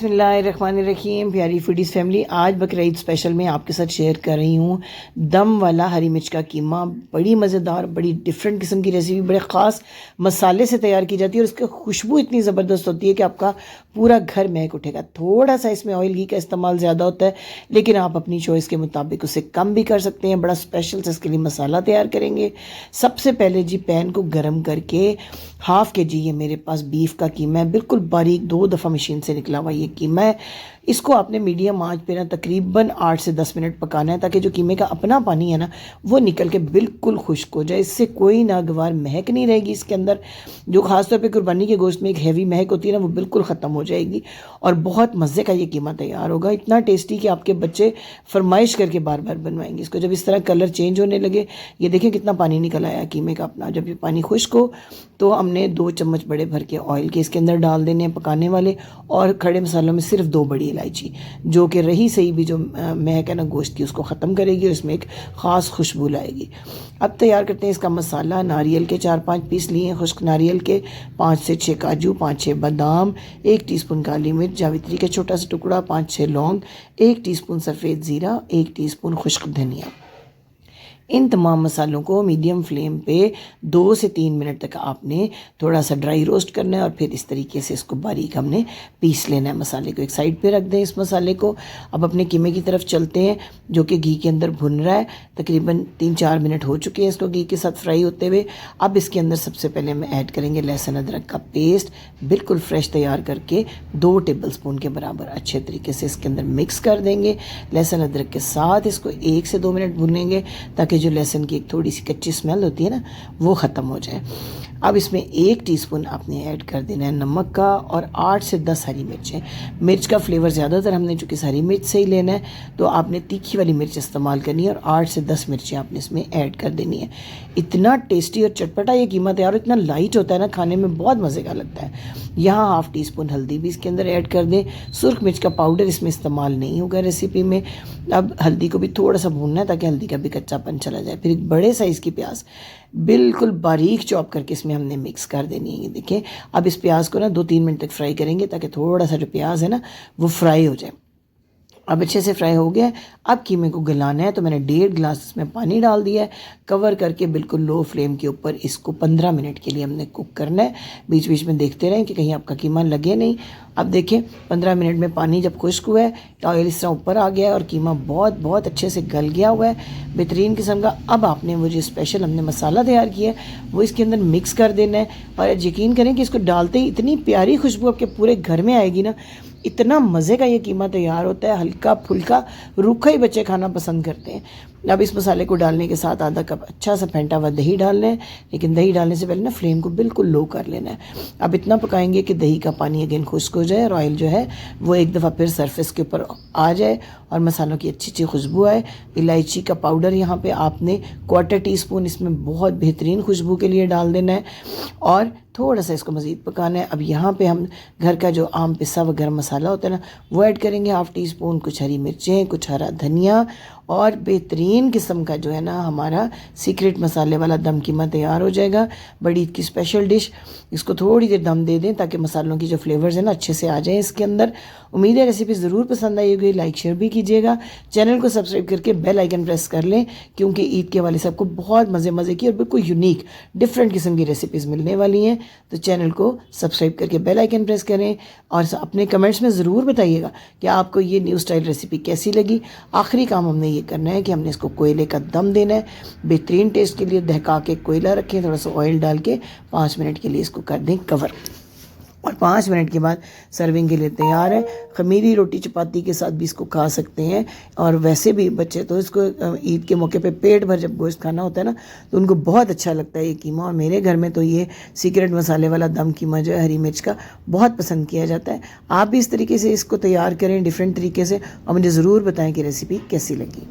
बिस्मिल्लाहिर्रहमानिर्रहीम। प्यारी foodies family, आज बकरीद स्पेशल में आपके साथ शेयर कर रही हूँ दम वाला हरी मिर्च का कीमा। बड़ी मज़ेदार, बड़ी डिफरेंट किस्म की रेसिपी, बड़े ख़ास मसाले से तैयार की जाती है और उसकी खुशबू इतनी ज़बरदस्त होती है कि आपका पूरा घर महक उठेगा। थोड़ा सा इसमें ऑयल घी का इस्तेमाल ज़्यादा होता है, लेकिन आप अपनी चॉइस के मुताबिक उसे कम भी कर सकते हैं। बड़ा स्पेशल से इसके लिए मसाला तैयार करेंगे। सबसे पहले जी पैन को गर्म करके हाफ़ के जी ये मेरे पास बीफ का कीमा है, बिल्कुल बारीक 2 दफ़ा मशीन से निकला हुआ ये कीमा है। इसको आपने मीडियम आंच पे ना तकरीबन 8 से 10 मिनट पकाना है, ताकि जो कीमे का अपना पानी है ना वो निकल के बिल्कुल खुश्क हो जाए। इससे कोई नागवार महक नहीं रहेगी इसके अंदर, जो ख़ासतौर पे कुर्बानी के गोश्त में एक हैवी महक होती है ना, वो बिल्कुल ख़त्म हो जाएगी और बहुत मज़े का ये कीमा तैयार होगा। इतना टेस्टी कि आपके बच्चे फरमाइश करके बार बार बनवाएंगे इसको। जब इस तरह कलर चेंज होने लगे, ये देखें कितना पानी निकल आया कीमे का अपना। जब ये पानी खुश्क हो तो हमने 2 चम्मच बड़े भर के ऑयल के इसके अंदर डाल देने हैं पकाने वाले, और खड़े मसालों में सिर्फ 2 बड़ी इलायची, जो कि रही सही भी जो महक है ना गोश्त की उसको ख़त्म करेगी और इसमें एक ख़ास खुशबू लाएगी। अब तैयार करते हैं इसका मसाला। नारियल के 4-5 पीस लिए हैं, खुश्क नारियल के, 5 से 6 काजू, 5-6 बादाम, 1 टीस्पून काली मिर्च, जावित्री का छोटा सा टुकड़ा, 5-6 लौंग, 1 टीस्पून सफ़ेद ज़ीरा, 1 टीस्पून खुश्क धनिया। इन तमाम मसालों को मीडियम फ्लेम पे 2 से 3 मिनट तक आपने थोड़ा सा ड्राई रोस्ट करना है और फिर इस तरीके से इसको बारीक हमने पीस लेना है। मसाले को एक साइड पे रख दें इस मसाले को। अब अपने कीमे की तरफ चलते हैं, जो कि घी के अंदर भुन रहा है। तकरीबन 3-4 मिनट हो चुके हैं इसको घी के साथ फ्राई होते हुए। अब इसके अंदर सबसे पहले हम ऐड करेंगे लहसुन अदरक का पेस्ट, बिल्कुल फ्रेश तैयार करके 2 टेबल स्पून के बराबर अच्छे तरीके से इसके अंदर मिक्स कर देंगे। लहसुन अदरक के साथ इसको 1 से 2 मिनट भुनेंगे, ताकि जो लहसुन की एक थोड़ी सी कच्ची स्मेल होती है ना वो ख़त्म हो जाए। अब इसमें 1 टीस्पून आपने ऐड कर देना है नमक का, और 8 से 10 हरी मिर्चें। मिर्च का फ्लेवर ज़्यादातर हमने चूँकि हरी मिर्च से ही लेना है, तो आपने तीखी वाली मिर्च इस्तेमाल करनी है और 8 से 10 मिर्चें आपने इसमें ऐड कर देनी है। इतना टेस्टी और चटपटा ये कीमा तैयार हो, इतना लाइट होता है ना, खाने में बहुत मज़े का लगता है। यहाँ हाफ़ टीस्पून हल्दी भी इसके अंदर ऐड कर दें। सुर्ख मिर्च का पाउडर इसमें इस्तेमाल नहीं होगा रेसिपी में। अब हल्दी को भी थोड़ा सा भूनना है, ताकि हल्दी का भी कच्चापन चला जाए। फिर एक बड़े साइज़ की प्याज बिल्कुल बारीक चॉप करके इसमें हमने मिक्स कर देनी है। ये देखें, अब इस प्याज को ना 2-3 मिनट तक फ्राई करेंगे, ताकि थोड़ा सा जो प्याज है ना वो फ्राई हो जाए। अब अच्छे से फ्राई हो गया है। अब कीमे को गलाना है, तो मैंने 1.5 गिलास इसमें पानी डाल दिया है। कवर करके बिल्कुल लो फ्लेम के ऊपर इसको 15 मिनट के लिए हमने कुक करना है। बीच बीच में देखते रहें कि कहीं आपका कीमा लगे नहीं। अब देखें 15 मिनट में पानी जब खुश्क हुआ है, ऑयल इस तरह ऊपर आ गया है और कीमा बहुत बहुत अच्छे से गल गया हुआ है, बेहतरीन किस्म का। अब आपने वो जो स्पेशल हमने मसाला तैयार किया है वो इसके अंदर मिक्स कर देना है, और यकीन करें कि इसको डालते ही इतनी प्यारी खुशबू आपके पूरे घर में आएगी ना। इतना मज़े का ये कीमा तैयार होता है, हल्का फुल्का, रूखा ही बच्चे खाना पसंद करते हैं। अब इस मसाले को डालने के साथ आधा कप अच्छा सा फेंटा हुआ दही डालना है, लेकिन दही डालने से पहले ना फ्लेम को बिल्कुल लो कर लेना है। अब इतना पकाएंगे कि दही का पानी अगेन खुश्क हो जाए और ऑयल जो है वो एक दफ़ा फिर सरफेस के ऊपर आ जाए और मसालों की अच्छी अच्छी खुशबू आए। इलायची का पाउडर यहाँ पे आपने 1/4 टीस्पून इसमें बहुत बेहतरीन खुशबू के लिए डाल देना है, और थोड़ा सा इसको मज़ीद पकाना है। अब यहाँ पे हम घर का जो आम पिसा हुआ गरम मसाला होता है ना वो ऐड करेंगे 1/2 टीस्पून, कुछ हरी मिर्चें, कुछ हरा धनिया, और बेहतरीन किस्म का जो है ना हमारा सीक्रेट मसाले वाला दम कीमा तैयार हो जाएगा। बड़ी की स्पेशल डिश। इसको थोड़ी देर दम दे दें, ताकि मसालों की जो फ्लेवर्स हैं ना अच्छे से आ जाएं इसके अंदर। उम्मीद है रेसिपी ज़रूर पसंद आई होगी। लाइक शेयर भी कीजिएगा, चैनल को सब्सक्राइब करके बेल आइकन प्रेस कर लें, क्योंकि ईद के वाले सबको बहुत मज़े की और बिल्कुल यूनिक डिफरेंट किस्म की रेसिपीज़ मिलने वाली हैं। तो चैनल को सब्सक्राइब करके बेल आइकन प्रेस करें, और अपने कमेंट्स में ज़रूर बताइएगा कि आपको ये न्यू स्टाइल रेसिपी कैसी लगी। आखिरी काम हमने ये करना है कि हमने इसको कोयले का दम देना है। बेहतरीन टेस्ट के लिए दहका के कोयला रखें, थोड़ा सा ऑयल डाल के 5 मिनट के लिए इसको कर दें कवर, और 5 मिनट के बाद सर्विंग के लिए तैयार है। खमीरी रोटी चपाती के साथ भी इसको खा सकते हैं, और वैसे भी बच्चे तो इसको ईद के मौके पे पेट भर जब गोश्त खाना होता है ना तो उनको बहुत अच्छा लगता है ये कीमा। और मेरे घर में तो ये सीक्रेट मसाले वाला दम कीमा जो है हरी मिर्च का बहुत पसंद किया जाता है। आप भी इस तरीके से इसको तैयार करें डिफरेंट तरीके से, और मुझे ज़रूर बताएं कि रेसिपी कैसी लगी।